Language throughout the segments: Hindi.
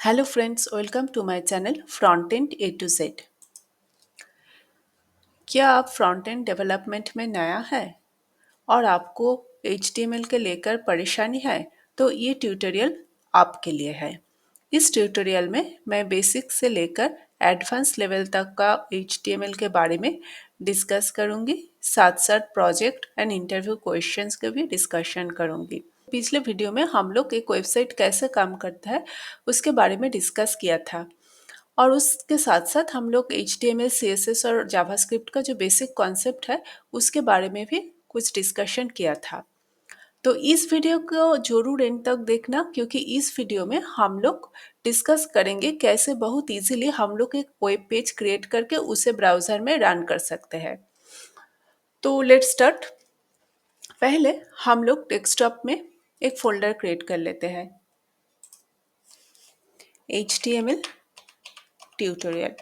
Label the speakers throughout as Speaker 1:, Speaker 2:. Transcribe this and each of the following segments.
Speaker 1: Hello friends, welcome to my channel front end A to Z. क्या आप फ्रंट एंड डेवलपमेंट में नया है और आपको HTML के लेकर परेशानी है तो ये ट्यूटोरियल आपके लिए है। इस ट्यूटोरियल में मैं बेसिक से लेकर एडवांस लेवल तक का HTML के बारे में डिस्कस करूंगी, साथ साथ प्रोजेक्ट एंड इंटरव्यू क्वेश्चंस के भी डिस्कशन करूंगी। पिछले वीडियो में हम लोग एक वेबसाइट कैसे काम करता है उसके बारे में डिस्कस किया था और उसके साथ साथ हम लोग HTML, CSS और जावास्क्रिप्ट का जो बेसिक कॉन्सेप्ट है उसके बारे में भी कुछ डिस्कशन किया था। तो इस वीडियो को जरूर एंड तक देखना, क्योंकि इस वीडियो में हम लोग डिस्कस करेंगे कैसे बहुत इजीली हम लोग एक वेब पेज क्रिएट करके उसे ब्राउज़र में रन कर सकते हैं। तो लेट्स स्टार्ट। पहले हम लोग डेस्कटॉप में एक फोल्डर क्रिएट कर लेते हैं, HTML ट्यूटोरियल।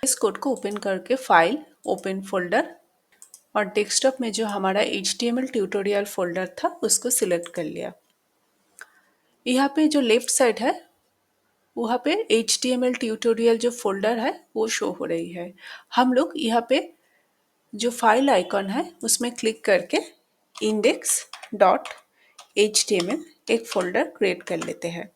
Speaker 1: इस कोड को ओपन करके फाइल, ओपन फोल्डर और डेस्कटॉप में जो हमारा HTML ट्यूटोरियल फोल्डर था उसको सिलेक्ट कर लिया। यहाँ पे जो लेफ्ट साइड है वहाँ पे HTML ट्यूटोरियल जो फोल्डर है वो शो हो रही है। हम लोग यहाँ पे जो फाइल आइकॉन है उसमें क्लिक करके index.html एक फोल्डर क्रिएट कर लेते हैं।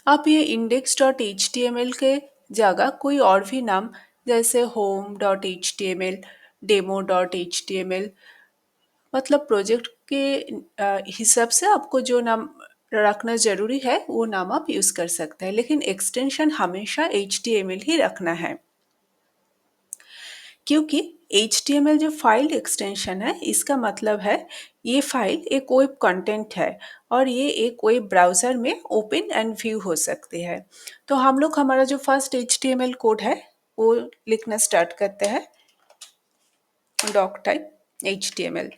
Speaker 1: आप ये index.html के जगह कोई और भी नाम जैसे home.html, demo.html, मतलब प्रोजेक्ट के हिसाब से आपको जो नाम रखना ज़रूरी है वो नाम आप यूज़ कर सकते हैं, लेकिन एक्सटेंशन हमेशा HTML ही रखना है, क्योंकि HTML जो फाइल एक्सटेंशन है इसका मतलब है ये फाइल एक वेब कंटेंट है और ये एक वेब ब्राउज़र में ओपन एंड व्यू हो सकती है। तो हम लोग हमारा जो फर्स्ट HTML कोड है वो लिखना स्टार्ट करते हैं, डॉक टाइप HTML।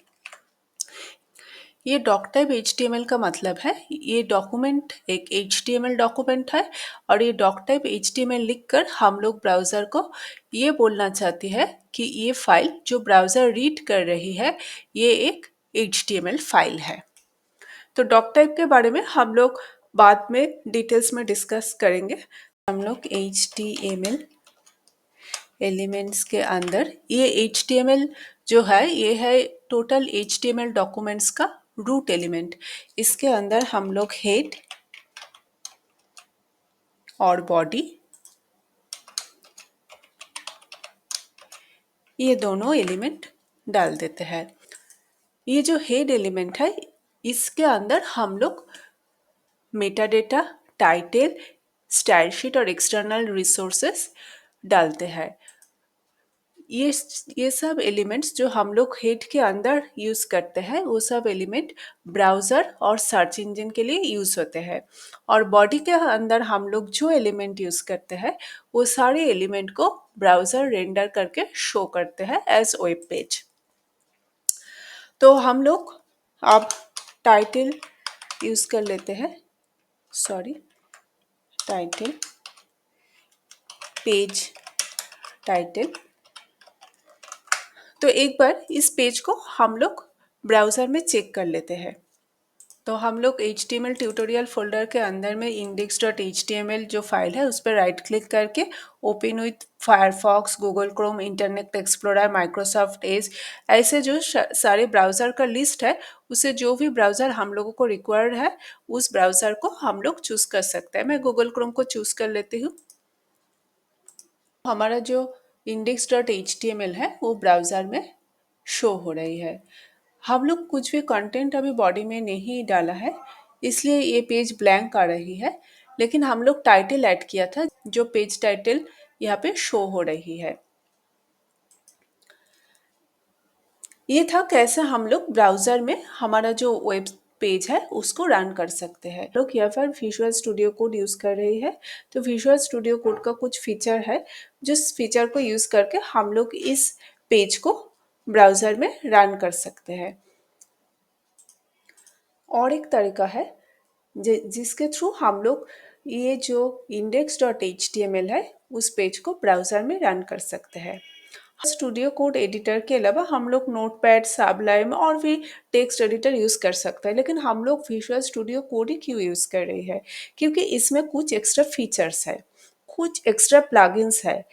Speaker 1: ये डॉक टाइप HTML का मतलब है ये डॉक्यूमेंट एक HTML डॉक्यूमेंट है और ये डॉक टाइप HTML लिखकर हम लोग ब्राउज़र को ये बोलना चाहते हैं कि ये फाइल जो ब्राउज़र रीड कर रही है ये एक HTML फाइल है। तो डॉक टाइप के बारे में हम लोग बाद में डिटेल्स में डिस्कस करेंगे। हम लोग HTML एलिमेंट्स के अंदर ये HTML जो है ये है टोटल HTML डॉक्यूमेंट्स का रूट एलिमेंट। इसके अंदर हम लोग हेड और बॉडी ये दोनों एलिमेंट डाल देते हैं। ये जो हेड एलिमेंट है इसके अंदर हम लोग Meta data, title, style sheet और एक्सटर्नल रिसोर्सेस डालते हैं। ये सब एलिमेंट्स जो हम लोग हेड के अंदर यूज़ करते हैं वो सब एलिमेंट ब्राउज़र और सर्च इंजन के लिए यूज़ होते हैं, और बॉडी के अंदर हम लोग जो एलिमेंट यूज़ करते हैं वो सारे एलिमेंट को ब्राउज़र रेंडर करके शो करते हैं एज वेब पेज। तो हम लोग अब टाइटल यूज़ कर लेते हैं, टाइटल, पेज टाइटल। तो एक बार इस पेज को हम लोग ब्राउज़र में चेक कर लेते हैं। तो हम लोग HTML ट्यूटोरियल फोल्डर के अंदर में index.html जो फाइल है उस पर राइट क्लिक करके open with Firefox, Google Chrome, internet explorer, Microsoft Edge, ऐसे जो सारे ब्राउज़र का लिस्ट है उसे जो भी ब्राउज़र हम लोगों को रिक्वायर्ड है उस ब्राउज़र को हम लोग चूज़ कर सकते हैं। मैं गूगल क्रोम को चूज़ कर लेती हूँ। हमारा जो index.html है वो ब्राउज़र में शो हो रही है। हम लोग कुछ भी कंटेंट अभी बॉडी में नहीं डाला है इसलिए ये पेज ब्लैंक आ रही है, लेकिन हम लोग टाइटल ऐड किया था जो पेज टाइटल यहाँ पे शो हो रही है। ये था कैसे हम लोग ब्राउज़र में हमारा जो वेब पेज है उसको रन कर सकते हैं। लोग यहाँ पर विजुअल स्टूडियो कोड यूज़ कर रही है। तो विजुअल स्टूडियो कोड का कुछ फीचर है जिस फीचर को यूज़ करके हम लोग इस पेज को ब्राउज़र में रन कर सकते हैं। और एक तरीका है जिसके थ्रू हम लोग ये जो index.html है उस पेज को ब्राउज़र में रन कर सकते हैं। स्टूडियो कोड एडिटर के अलावा हम लोग नोटपैड, साबलाइम और भी टेक्स्ट एडिटर यूज़ कर सकते हैं, लेकिन हम लोग विजुअल स्टूडियो कोड ही क्यों यूज़ कर रही है? क्योंकि इसमें कुछ एक्स्ट्रा फीचर्स है, कुछ एक्स्ट्रा प्लगइन्स है,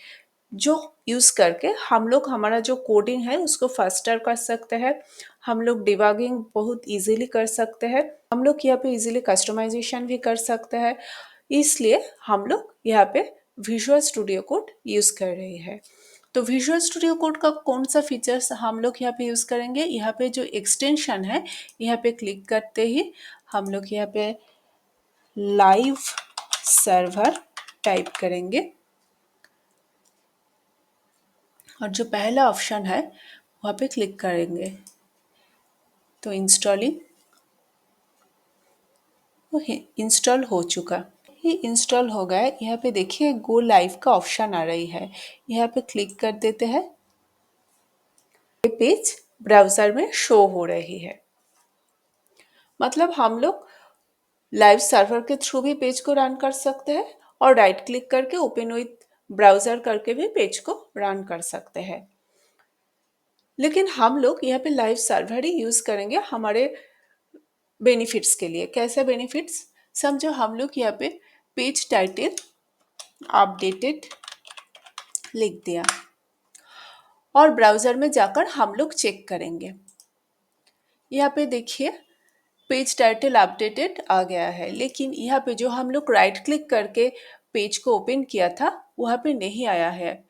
Speaker 1: जो यूज़ करके हम लोग हमारा जो कोडिंग है उसको फास्टर कर सकते हैं। हम लोग डिबगिंग बहुत इजीली कर सकते हैं। हम लोग यहाँ पे इजीली कस्टमाइजेशन भी कर सकते हैं। इसलिए हम लोग यहाँ पे विजुअल स्टूडियो कोड यूज़ कर रहे हैं। तो विजुअल स्टूडियो कोड का कौन सा फीचर्स हम लोग यहाँ पे यूज़ करेंगे? यहाँ पे जो एक्सटेंशन है, यहाँ पे क्लिक करते ही हम लोग यहाँ पे लाइव सर्वर टाइप करेंगे और जो पहला ऑप्शन है वहाँ पे क्लिक करेंगे तो इंस्टॉलिंग वो इंस्टॉल हो चुका। ये इंस्टॉल हो गया। यहाँ पे देखिए गो लाइव का ऑप्शन आ रही है, यहाँ पे क्लिक कर देते हैं। ये पेज ब्राउज़र में शो हो रही है, मतलब हम लोग लाइव सर्वर के थ्रू भी पेज को रन कर सकते हैं और राइट क्लिक करके ओपन विथ ब्राउज़र करके भी पेज को रन कर सकते हैं। लेकिन हम लोग यहाँ पे लाइव सर्वर ही यूज़ करेंगे हमारे बेनिफिट्स के लिए। कैसे बेनिफिट्स? समझो हम लोग यहाँ पे पेज टाइटल अपडेटेड लिख दिया और ब्राउज़र में जाकर हम लोग चेक करेंगे। यहाँ पे देखिए पेज टाइटल अपडेटेड आ गया है, लेकिन यहाँ पे जो हम लोग राइट क्लिक करके पेज को ओपन किया था वहाँ पे नहीं आया है।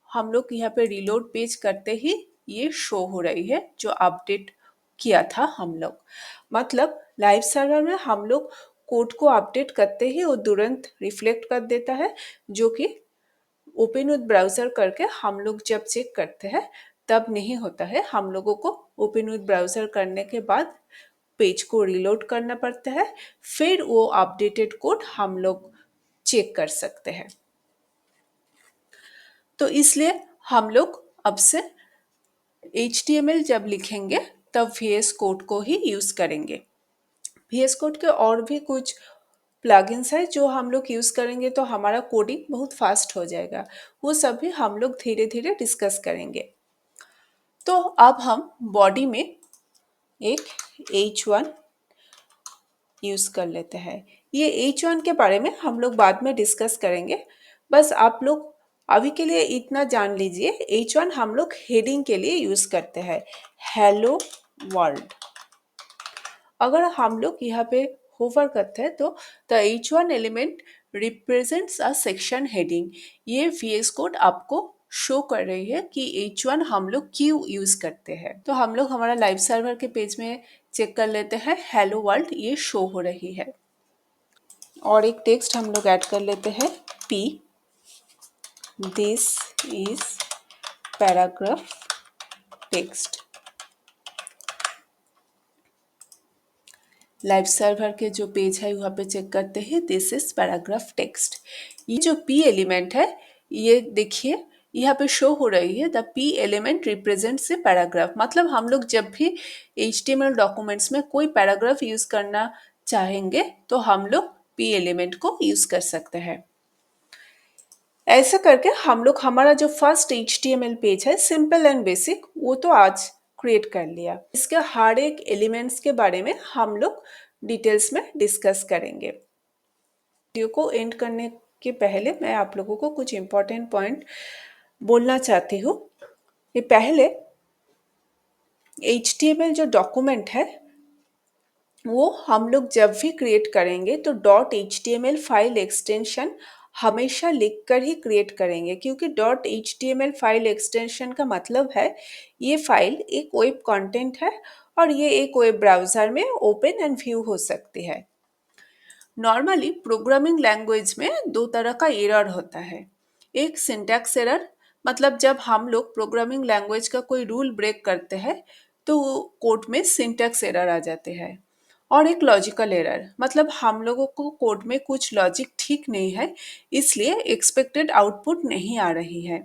Speaker 1: हम लोग यहाँ पे रिलोड पेज करते ही ये शो हो रही है जो अपडेट किया था हम लोग। मतलब लाइव सर्वर में हम लोग कोड को अपडेट करते ही वो तुरंत रिफ्लेक्ट कर देता है, जो कि ओपन विथ ब्राउज़र करके हम लोग जब चेक करते हैं तब नहीं होता है। हम लोगों को ओपन विथ ब्राउज़र करने के बाद पेज को रीलोड करना पड़ता है, फिर वो अपडेटेड कोड हम लोग चेक कर सकते हैं। तो इसलिए हम लोग अब से HTML जब लिखेंगे तब VS कोड को ही यूज़ करेंगे। VS कोड के और भी कुछ प्लगइन्स है जो हम लोग यूज़ करेंगे तो हमारा कोडिंग बहुत फास्ट हो जाएगा। वो सब भी हम लोग धीरे धीरे डिस्कस करेंगे। तो अब हम बॉडी में एक H1 यूज़ कर लेते हैं। ये H1 के बारे में हम लोग बाद में डिस्कस करेंगे। बस आप लोग अभी के लिए इतना जान लीजिए, H1 हम लोग हेडिंग के लिए यूज़ करते हैं, हेलो वर्ल्ड। अगर हम लोग यहाँ पे होवर करते हैं तो the H1 element represents a section heading. ये VS कोड आपको शो कर रही है कि H1 हम लोग क्यों यूज़ करते हैं। तो हम लोग हमारा लाइव सर्वर के पेज में चेक कर लेते हैं, हेलो वर्ल्ड ये शो हो रही है। और एक टेक्स्ट हम लोग ऐड कर लेते हैं, P this is paragraph text. Live server के जो पेज है वहाँ पे चेक करते हैं, दिस इज पैराग्राफ टेक्स्ट। ये जो P एलिमेंट है ये देखिए यहाँ पे शो हो रही है, the P element represents a paragraph. मतलब हम लोग जब भी HTML डॉक्यूमेंट्स में कोई पैराग्राफ यूज़ करना चाहेंगे तो हम लोग P एलिमेंट को यूज़ कर सकते हैं। ऐसा करके हम लोग हमारा जो फर्स्ट HTML पेज है सिंपल एंड बेसिक वो तो आज क्रिएट कर लिया। इसके हर एक एलिमेंट्स के बारे में हम लोग डिटेल्स में डिस्कस करेंगे। वीडियो को एंड करने के पहले मैं आप लोगों को कुछ इम्पोर्टेंट पॉइंट बोलना चाहती हूँ। ये पहले HTML जो डॉक्यूमेंट है वो हम लोग जब भी क्रिएट करेंगे तो .html फाइल एक्सटेंशन हमेशा लिखकर ही क्रिएट करेंगे, क्योंकि .html फाइल एक्सटेंशन का मतलब है ये फाइल एक वेब कंटेंट है और ये एक वेब ब्राउज़र में ओपन एंड व्यू हो सकती है। नॉर्मली प्रोग्रामिंग लैंग्वेज में दो तरह का एरर होता है। एक सिंटैक्स एरर, मतलब जब हम लोग प्रोग्रामिंग लैंग्वेज का कोई रूल ब्रेक करते हैं तो कोड में सिंटैक्स एरर आ जाते हैं। और एक लॉजिकल एरर, मतलब हम लोगों को कोड में कुछ लॉजिक ठीक नहीं है इसलिए एक्सपेक्टेड आउटपुट नहीं आ रही है।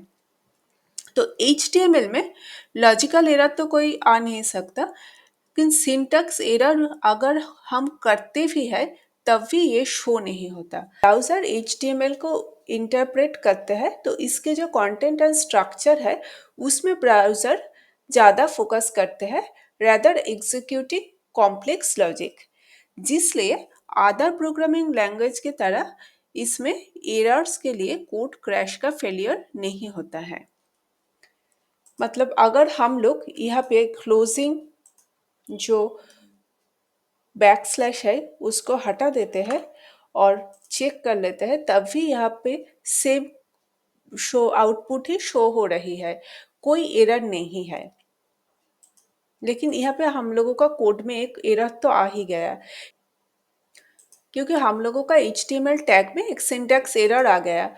Speaker 1: तो HTML में लॉजिकल एरर तो कोई आ नहीं सकता, लेकिन सिंटैक्स एरर अगर हम करते भी है तब भी ये शो नहीं होता। ब्राउज़र HTML को इंटरप्रेट करते हैं तो इसके जो कंटेंट एंड स्ट्रक्चर है उसमें ब्राउज़र ज़्यादा फोकस करते हैं rather एग्जीक्यूटिंग कॉम्प्लेक्स लॉजिक, जिसलिए अदर प्रोग्रामिंग लैंग्वेज की तरह इसमें एरर्स के लिए कोड क्रैश का फेलियर नहीं होता है। मतलब अगर हम लोग यहाँ पे क्लोजिंग जो बैकस्लैश है उसको हटा देते हैं और चेक कर लेते हैं, तब भी यहाँ पे सेम शो आउटपुट ही शो हो रही है, कोई एरर नहीं है। लेकिन यहाँ पे हम लोगों का कोड में एक एरर तो आ ही गया, क्योंकि हम लोगों का HTML टैग में एक सिंटैक्स एरर आ गया।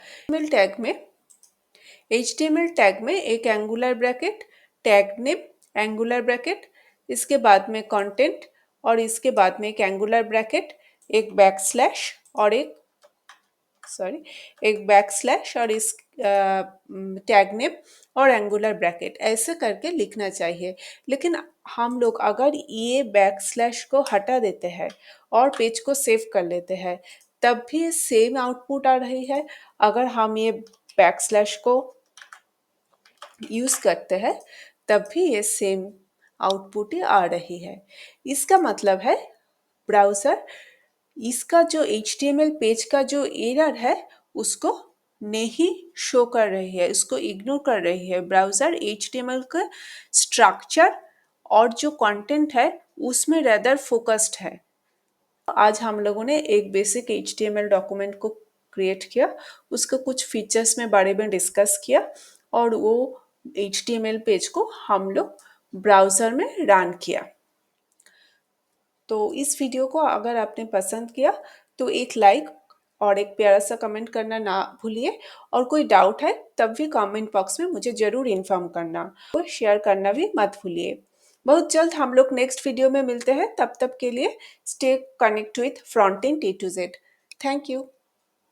Speaker 1: HTML टैग में एक angular bracket, tag name, angular bracket, इसके बाद में कंटेंट और इसके बाद में एक एंगुलर ब्रैकेट, एक बैकस्लैश और इस टैग नेम और एंगुलर ब्रैकेट ऐसे करके लिखना चाहिए। लेकिन हम लोग अगर ये बैकस्लैश को हटा देते हैं और पेज को सेव कर लेते हैं, तब भी सेम आउटपुट आ रही है। अगर हम ये बैकस्लैश को यूज़ करते हैं तब भी ये सेम आउटपुट ही आ रही है। इसका मतलब है ब्राउज़र इसका जो HTML पेज का जो एरर है उसको नहीं शो कर रही है, इसको इग्नोर कर रही है। ब्राउज़र HTML का स्ट्रक्चर और जो कंटेंट है उसमें रेदर फोकस्ड है। आज हम लोगों ने एक बेसिक HTML डॉक्यूमेंट को क्रिएट किया, उसके कुछ फीचर्स में बारे में डिस्कस किया और वो HTML पेज को हम लोग ब्राउज़र में रन किया। तो इस वीडियो को अगर आपने पसंद किया तो एक लाइक और एक प्यारा सा कमेंट करना ना भूलिए, और कोई डाउट है तब भी कमेंट बॉक्स में मुझे ज़रूर इन्फॉर्म करना, और शेयर करना भी मत भूलिए। बहुत जल्द हम लोग नेक्स्ट वीडियो में मिलते हैं, तब तक के लिए stay connect with front end A to Z। Thank you.